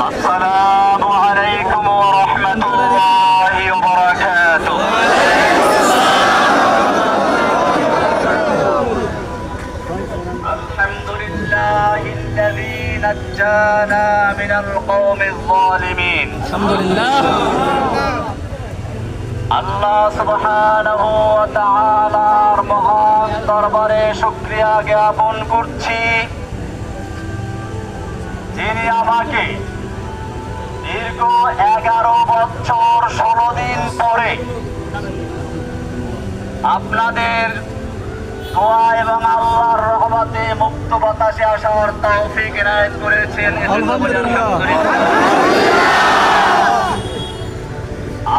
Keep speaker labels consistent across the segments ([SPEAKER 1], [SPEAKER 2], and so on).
[SPEAKER 1] السلام عليكم ورحمة الله وبركاته. الحمد لله الذي نجانا من القوم الظالمين.
[SPEAKER 2] الحمد لله.
[SPEAKER 1] আল্লাহ সুবহানাহু ওয়া তাআলার মহান দরবারে শুকরিয়া জ্ঞাপন করছি, যিনি আমাকে দীর্ঘ 11 বছর 16 দিন পরে আপনাদের দোয়া এবং আল্লাহর রহমতে মুক্ত বাতাসে আসার তৌফিক এনায়েত করেছেন।
[SPEAKER 2] আলহামদুলিল্লাহ।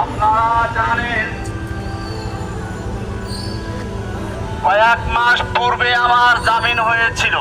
[SPEAKER 1] আপনারা জানেন, কয়েক মাস পূর্বে আমার জামিন হয়েছিল।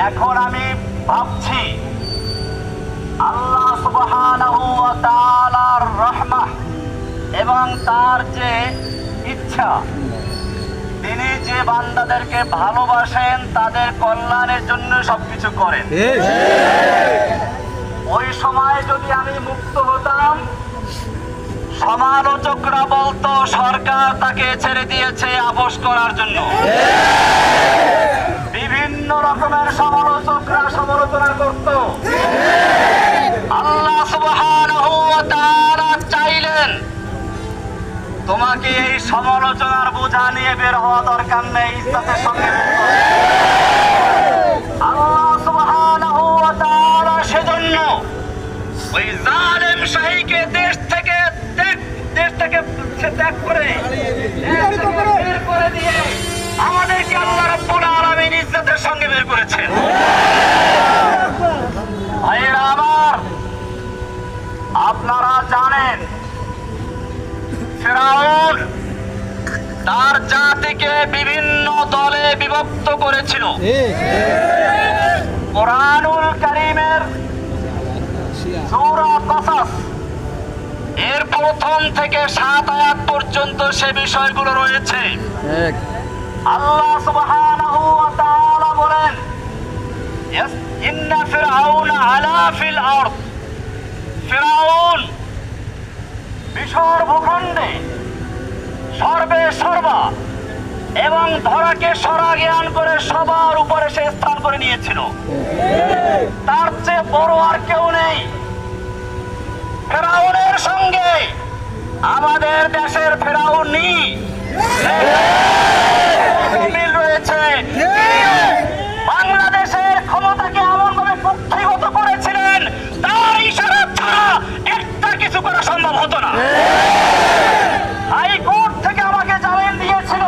[SPEAKER 1] এখন আমি ভাবছি আল্লাহ সুবহানাহু ওয়া তাআলার রহমত এবং তার যে ইচ্ছা, তিনি যে বান্দাদেরকে ভালোবাসেন তাদের কল্যাণের জন্য সবকিছু করেন। ওই সময় যদি আমি মুক্ত হতাম, সমালোচকরা বলতো সরকার তাকে ছেড়ে দিয়েছে আপোস করার জন্য। বিভিন্ন রকমের সমালোচকরা সমালোচনা করত। আল্লাহ সুবহানাহু ওয়া তাআলা চাইলেন তোমাকে এই সমালোচনার বোঝা নিয়ে বের হওয়া দরকার নেই, ইজ্জতের সঙ্গে বের করো। আল্লাহ সুবহানাহু ওয়া তাআলা সেজন্য ওই জালেম শাহীকে দেশ থেকে ত্যাগ করে বের করে দিয়ে আমাদেরকে আল্লাহ রাব্বুল আলামিন ইজ্জতের সঙ্গে বের করেছেন। ভাইয়েরা আমার, আপনারা জানেন ফিরআউন তার জাতিকে বিভিন্ন দলে বিভক্ত করেছিল। কোরআনুল কারীমের সূরা কাসাস এর প্রথম থেকে 7 আয়াত পর্যন্ত সে বিষয়গুলো রয়েছে। আল্লাহ সুবহানাহু ওয়া তাআলা বলেন, ইন্না ফিরআউনা আলা ফিল আরদ, ফিরআউন মিশর ভূখণ্ডে সর্বে সর্বা এবং ধরাকে সরা জ্ঞান করে সবার উপরে সে স্থান করে নিয়েছিল। তার চেয়ে বড় আর কেউ নেই। ফেরাউনের সঙ্গে আমাদের দেশের ফেরাউনি মিল রয়েছে। বাংলাদেশের ক্ষমতাকে এমন ভাবে কুক্ষিগত করেছিলেন, তার ইশারা ছাড়া একটা কিছু করা সম্ভব হতো না। হাইকোর্ট থেকে আমাকে জামিন দিয়েছিল,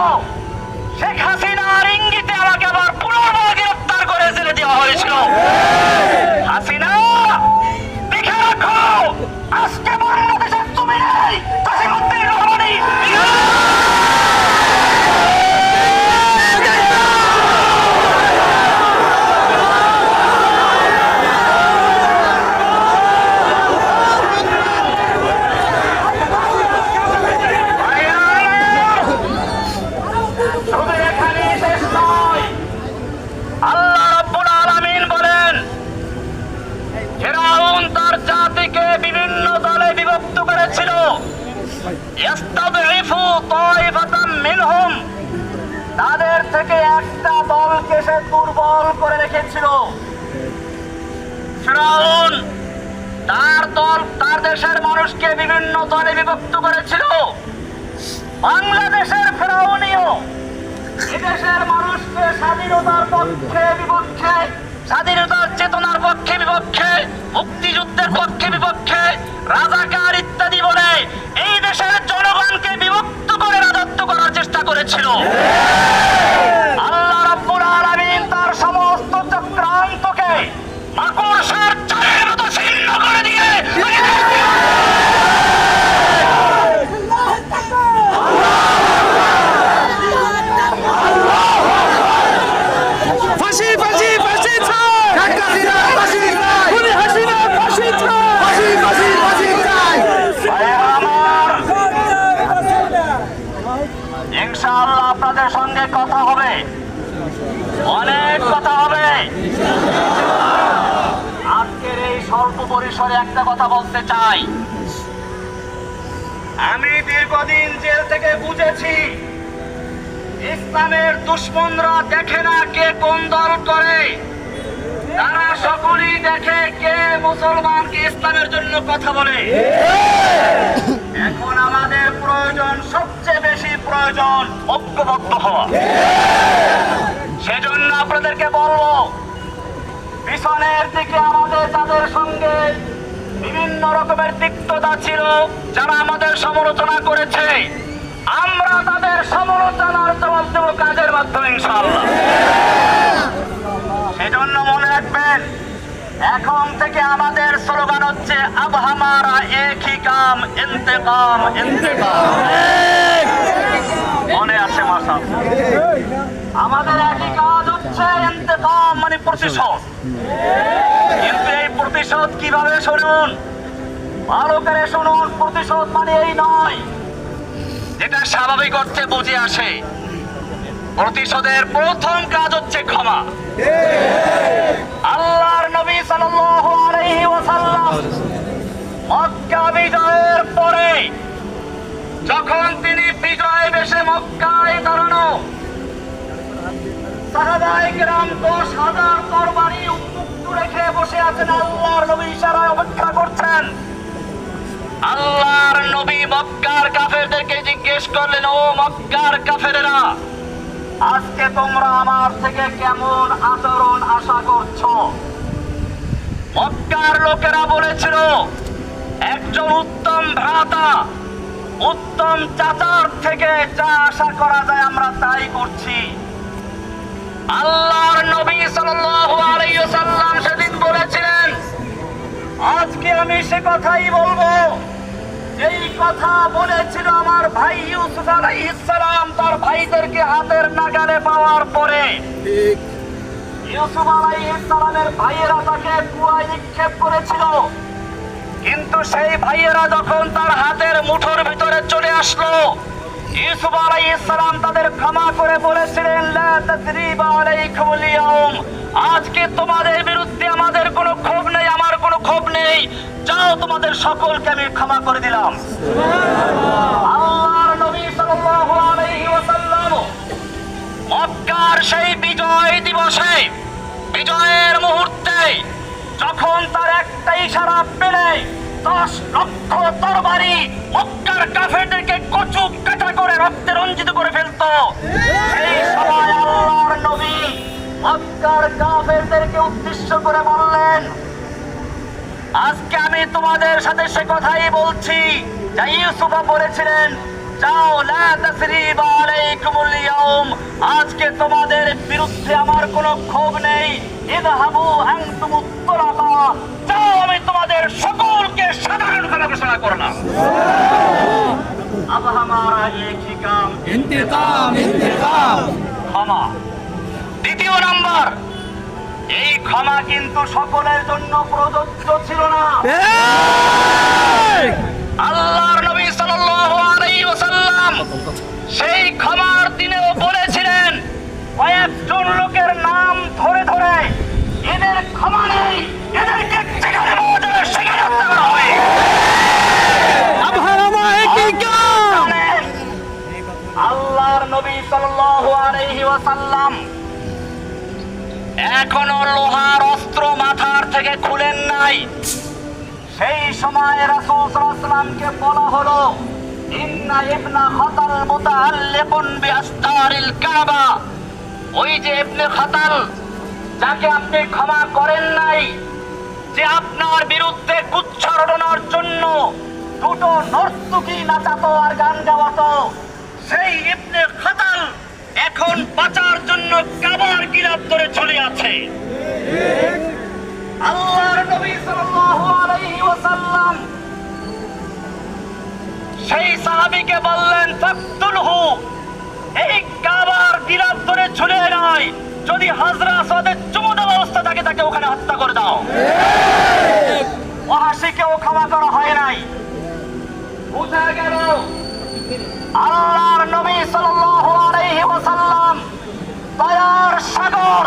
[SPEAKER 1] শেখ হাসিনার ইঙ্গিতে আমাকে আবার পুনর্বার গ্রেফতার করে জেলে দেওয়া হয়েছিল। হাসিনা, দেখে রাখো, আজকে বাংলাদেশের তুমি নেই, কাসিমউদ্দিন রহমানি। শুধু এখানেই শেষ নয়, আল্লাহ রাব্বুল আলামিন বলেন ফিরআউন তার জাতিকে বিভিন্ন দলে বিভক্ত করেছিল। ইস্তাদঈফু তাইফাতাম মিনহুম, তাদের থেকে একটা দলকে সে দুর্বল করে রেখেছিল। ফিরআউন তার দেশের মানুষকে বিভিন্ন দলে বিভক্ত করেছিল। বাংলাদেশের ফিরআউনিও এদেশের মানুষকে স্বাধীনতার পক্ষে বিপক্ষে, স্বাধীনতার চেতনার পক্ষে বিপক্ষে, মুক্তিযুদ্ধের পক্ষে বিপক্ষে, রাজাকার ইত্যাদি বলে এই দেশের জনগণকে বিভক্ত করে রাজত্ব করার চেষ্টা করেছিল। আল্লাহ রাব্বুল আলামিন তার সমস্ত চক্রান্তকে মাকড়সার চালের মতো ছিন্ন করে দিয়ে ইনশাআল্লাহ আপনাদের সঙ্গে পরিসরে একটা কথা বলতে চাই। আমি দীর্ঘদিন জেল থেকে বুঝেছি, ইসলামের দুশমনরা দেখে না কে কোন দল করে, তারা সকলেই দেখে কে মুসলমানকে ইসলামের জন্য কথা বলে। এখন আমাদের প্রয়োজন, সবচেয়ে বেশি প্রয়োজন ঐক্যবদ্ধ হওয়া। সেজন্য আপনাদেরকে বলবো, পিছনের দিকে আমাদের যাদের সঙ্গে বিভিন্ন রকমের তিক্ততা ছিল, যারা আমাদের সমালোচনা করেছে, আমরা তাদের সমালোচনার জবাব দেব কাজের মাধ্যমে ইনশাআল্লাহ। সেজন্য মনে রাখবেন, এখন থেকে আমাদের স্লোগান হচ্ছে আব হামারা এক হি কাম ইন্তেকাম ইন্তেকাম। মনে আছে মাশাআল্লাহ? আমাদের একই কাজ হচ্ছে ইন্তেকাম, মানে প্রতিশোধ। কিন্তু এই প্রতিশোধ কিভাবে, শুনুন, ভালো করে শুনুন। প্রতিশোধ মানে এই নয় যেটা স্বাভাবিক অর্থে বুঝে আসে। প্রতিশোধের প্রথম কাজ হচ্ছে ক্ষমা। আল্লাহর নবী সাল্লাল্লাহু আলাইহি ওয়াসাল্লাম মক্কা বিজয়ের পরে যখন তিনি বিজয় বেশে মক্কায় দাঁড়ানো, সাহাবায়ে কেরাম 10,000 তরবারি উন্মুক্ত রেখে বসে আছেন, আল্লাহর নবী ইশারায় অপেক্ষা করছেন। আল্লাহর নবী মক্কার কাফেরদেরকে জিজ্ঞেস করলেন, ও মক্কার কাফেরেরা, আজকে তোমরা আমার থেকে কেমন আচরণ আশা করছো? মক্কার লোকেরা বলেছিল, একজন উত্তম ভ্রাতা, উত্তম চাচার থেকে যা আশা করা যায় আমরা তাই করছি। আল্লাহর নবী সাল্লাল্লাহু আলাইহি ওয়াসাল্লাম সেদিন বলেছিলেন, আজকে আমি সে কথাই বলবো যেই কথা বলেছিল আমার ভাই ইউসুফ আলাইহিস সালাম তার ভাইদেরকে হাতের নাগালে পাওয়ার পরে। ইউসুফ আলাইহিস সালামের ভাইয়েরা তাকে কুয়ায় নিক্ষেপ করেছিল, কিন্তু সেই ভাইয়েরা যখন তার হাতের মুঠোর ভিতরে চলে আসলো, ইউসুফ আলাইহিস সালাম তাদের ক্ষমা করে বলেছিলেন, লা তাসরিবা আলাইকুমুল ইয়াউম, আজকে তোমাদের বিরুদ্ধে আমাদের কোনো ক্ষোভ নেই, আমার কোনো ক্ষোভ নেই, যাও তোমাদের সকলকে আমি ক্ষমা করে দিলাম। আল্লাহর নবী সাল্লাল্লাহু আলাইহি ওয়াসাল্লাম মক্কার সেই বিজয় দিবসে, বিজয়ের মুহূর্তে, যখন তার একটা ইশারা পেলে 10 লক্ষ তরবারি মক্কার কাফেরদেরকে কচু কাটা করে রক্তে রঞ্জিত করে ফেলতো, সেই সময় আল্লাহর নবী মক্কার কাফেরদেরকে উদ্দেশ্য করে বললেন, আজকে আমি তোমাদের সাথে সে কথাই বলছি যা ইউসুফ বলেছিলেন, যাও, লা তাসরিবা আলাইকুমুল ইয়াউম, আজকে তোমাদের বিরুদ্ধে আমার কোনো ক্ষোভ নেই, ইযহাবু আনতুমুত তুলাকা, যাও, আমি তোমাদের সকলকে সাধারণ ক্ষমা ঘোষণা করলাম। আব হামারা এক হি কাম
[SPEAKER 2] ইন্তেকাম ইন্তেকাম।
[SPEAKER 1] ক্ষমা। দ্বিতীয় নাম্বার, এই ক্ষমা কিন্তু সকলের জন্য প্রযোজ্য ছিল না। আল্লাহর নবী সাল্লাল্লাহু আলাইহি ওয়াসাল্লাম সেই ক্ষমার দিনেও বলেছিলেন, কয়েকজন লোকের নাম ধরে ধরে, এদের ক্ষমা নেই, এদেরকে যেখানে পাওয়া যাবে সেখানে হত্যা করা হবে। আল্লাহর নবী সাল্লাল্লাহু আলাইহি ওয়াসাল্লাম এখনো লোহার অস্ত্র মাথার থেকে খুলেন নাই। সেই সময় রাসূল সাল্লাল্লাহু আলাইহি ওয়াসাল্লামকে বলা হলো, ইন্না ইবনা খাতাল মুতাআল্লিকুন বিআস্তারিল কাবা, ওই যে ইবনে খাতাল, যাকে আপনি ক্ষমা করেন নাই, যে আপনার বিরুদ্ধে কুচ্ছ রটনার জন্য দুটো নর্তকী নাচাতো আর গান গাওয়াতো, সেই ইবনে খাতাল এখন বাঁচার জন্য কাবার গিলাফ ধরে চলে আছে। আল্লাহর নবী সাল্লাল্লাহু আলাইহি ওয়াসাল্লাম সেই সাহাবীকে বললেন, ফাকতুলহু, এই কাবার গিলাফ ধরে ঝুলে নয়, যদি হাজরা আসওয়াদের চুমু দেওয়া অবস্থা থাকে তাকে ওখানে হত্যা করে দাও। ওয়াহাশীকেও ক্ষমা করা হয় নাই। বুঝা গেল আল্লাহর নবী সাল্লাল্লাহু আলাইহি ওয়াসাল্লাম দয়ার সাগর,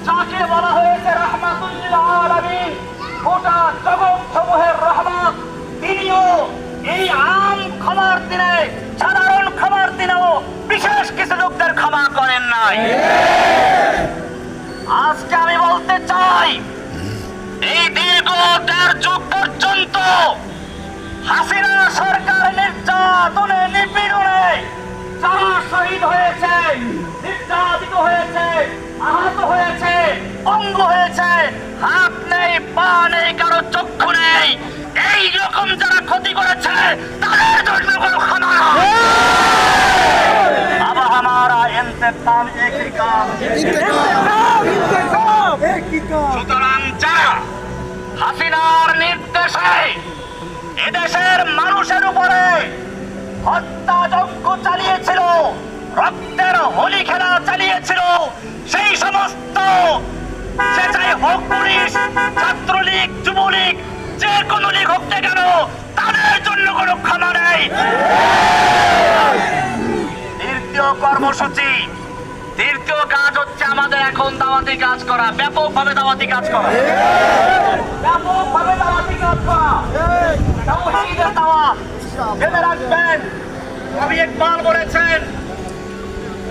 [SPEAKER 1] যাকে বলা হয়েছে রাহমাতুল লিল আলামিন, গোটা জগৎ দিনে, সাধারণ ক্ষমার দিনেও বিশেষ কিছু লোকদের ক্ষমা করেন নাই। আজকে আমি বলতে চাই, এই দীর্ঘ ১.৫ যুগ পর্যন্ত হাসিনা সরকার নির্যাতনে নিপীড়নে যারা শহীদ হয়েছে, নির্যাতিত হয়েছে, আহত হয়েছে, পঙ্গু হয়েছে, হাত নেই, পা নেই, কারো চক্ষু নেই, এই রকম যারা ক্ষতি করেছে তাদের জন্য কোনো ক্ষমা নয়। अब हमारा इंतकाम एक ही काम, সুতরাং যারা হাসিনার নির্দেশে এদেশের মানুষের উপরে হত্যাযজ্ঞ চালিয়েছিল, রক্তের হোলি খেলা চালিয়েছিল, সেই সমস্ত সে চাই হোক পুলিশ, ছাত্রলীগ, যুবলীগ, যে কোনো লীগ হোক না কেন, তাদের জন্য কোনো ক্ষমা নেই। তৃতীয় কর্মসূচি, তৃতীয় কাজ হচ্ছে আমাদের এখন দাওয়াতি কাজ করা, ব্যাপকভাবে দাওয়াতি কাজ করা, ব্যাপকভাবে দাওয়াতি কাজ করা, তাওহীদের দাওয়াত। জেনে রাখবেন, কবি ইকবাল বলেছেন,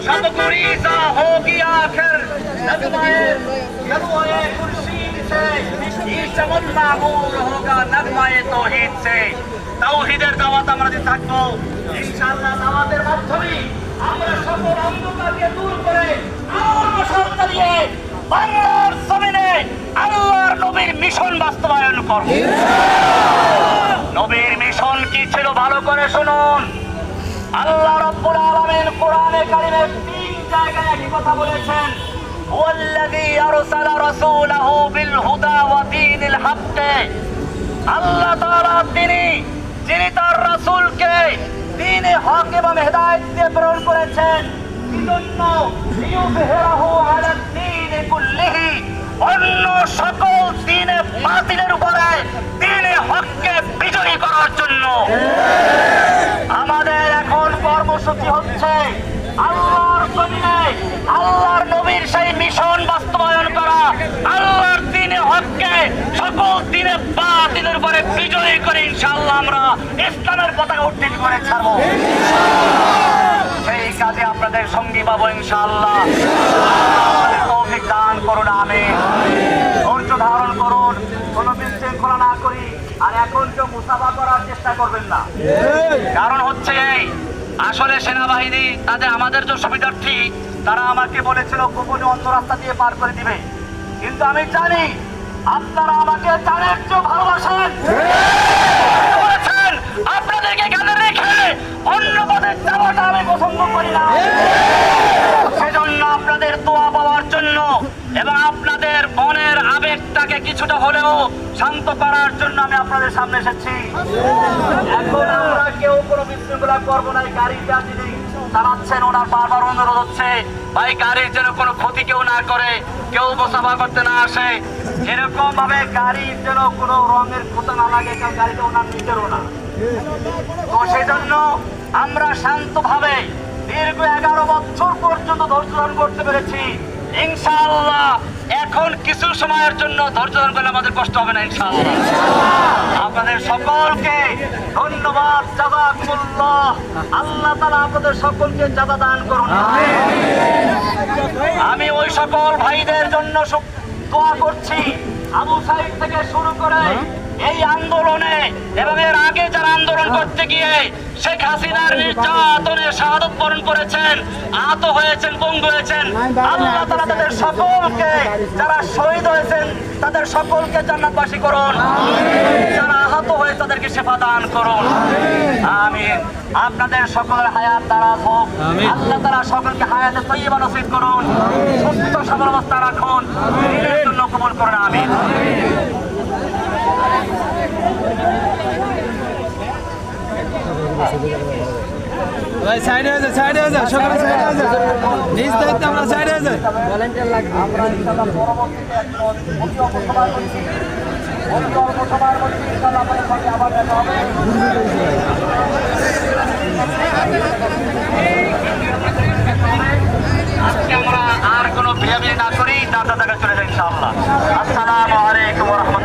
[SPEAKER 1] সব গুরিজা হো গিয়া আখির নগমায়ে খুরশিদ সে, ঈশমুল মামুর হোগা নগমায়ে তাওহীদ সে। তাওহীদের দাওয়াত আমরা যে থাকবো, ইনশাআল্লাহ দাওয়াতের মাধ্যমে আমরা সকল অন্ধকারকে দূর করে আলোর মশাল জ্বালিয়ে বাংলার জমিনে আল্লাহর নবীর মিশন বাস্তবায়ন করব। নবীর মিশন কি ছিল ভালো করে শুনুন। আল্লাহ রাব্বুল আলামিন কোরআনে কারিমে ৩ জায়গায় একই কথা বলেছেন, ওয়াল্লাযী আরসালা রাসূলাহু বিল হুদা ওয়া দীনিল হক। আল্লাহ তাআলা যিনি তার রাসূলকে দ্বীনে হক এবং হেদায়েত দিয়ে প্রেরণ করেছেন, এজন্য লিইয়ুযহিরাহু আলা দ্বীনি কুল্লিহি, অন্য সকল দ্বীনে বাতিলের উপরে দ্বীনে হককে বিজয়ী করার জন্য। আমাদের এখন কর্মসূচি হচ্ছে আল্লাহর জমিনে আল্লাহর নবীর সেই মিশন বাস্তবায়ন করা, আল্লাহর দ্বীনে হককে সকল দ্বীনে বাতিলের উপরে বিজয়ী করে ইনশাআল্লাহ আমরা ইসলামের পতাকা উত্তোলন করে ছাড়বো। সেই কাজে আপনাদের সঙ্গী পাবো ইনশাআল্লাহ। তৌফিক দান করুন, আমিন। ধৈর্য ধারণ করুন, কোনো বিশৃঙ্খলা না করি। আর এখন কেউ মুসাফা করার চেষ্টা করবেন না, কারণ হচ্ছে এই, আসলে সেনাবাহিনী তাদের আমাদের যে সুবিধার্থী, তারা আমাকে বলেছিল গোপনে অন্য রাস্তা দিয়ে পার করে দিবে, কিন্তু আমি জানি আপনারা আমাকে জানের চেয়ে ভালোবাসেন। বলেছেন আপনাদেরকে এখানে রেখে অন্য পথে যাওয়াটা আমি পছন্দ করি না। সেজন্য আপনাদের দোয়া পাওয়ার জন্য এবং আপনাদের মনের আবেগটাকে কিছুটা হলেও শান্ত করার জন্য আমি আপনাদের সামনে এসেছি। এখন আমরা কেউ কোনো বিশৃঙ্খলা করবো না। গাড়িটা যিনি চালাচ্ছেন ওনার বারবার অনুরোধ হচ্ছে, ভাই গাড়ির যেন কোনো ক্ষতি কেউ না করে, কেউ মুসাফা করতে না আসে, এরকম ভাবে গাড়ির যেন কোনো রঙের ক্ষতি না লাগে, কারণ গাড়িটা ওনার নিজেরও না। তো সেজন্য আমরা শান্তভাবে দীর্ঘ 11 বছর পর্যন্ত ধৈর্য ধারণ করতে পেরেছি। ইনশাআল্লাহ এখন কিছু সময়ের জন্য ধৈর্য ধারণ করলে আমাদের কষ্ট হবে না ইনশাআল্লাহ। আপনাদের সকলকে ধন্যবাদ, জাযাকুমুল্লাহ। আল্লাহ তাআলা আপনাদের সকলকে জাযা দান করুন। আমি ওই সকল ভাইদের জন্য দোয়া করছি, আবু সাইদ থেকে শুরু করে এই আন্দোলনে এবং এর আগে যারা আন্দোলন করতে গিয়ে শেখ হাসিনার নির্যাতনে শাহাদত বরণ করেছেন, আহত হয়েছেন, পঙ্গু হয়েছেন, আল্লাহ তাআলা তাদের সকলকে, যারা শহীদ হয়েছেন তাদের সকলকে জান্নাতবাসী করুন, যারা আহত হয়ে তাদেরকে শিফা দান করুন, আমিন। আপনাদের সকলের হায়াত দারাজ হোক, আল্লাহ তাআলা সকলকে হায়াতে তয়্যিবা নসিব করুন, সুস্থ সবল অবস্থা রাখুন, দিনের জন্য কবুল করুন, আমিন।
[SPEAKER 2] ভাই সাইডে হয়ে যায়, সাইডে হয়ে যায়, সকালে সাইডে হয়ে যায়, নিজ দায়িত্বে আমরা সাইডে হয়ে যাই।
[SPEAKER 3] ভলান্টিয়ার লাগবে।
[SPEAKER 1] আমরা ইনশাআল্লাহ পরবর্তীতে একজন অতি অল্প সময়ের মধ্যে ইনশাআল্লাহ আপনাদের সঙ্গে আবার দেখা হবে। আজকে আমরা আর কোনো ভিড়াভিড়ি না করি, দাদা দাদা চলে যাই ইনশাআল্লাহ। আসসালামু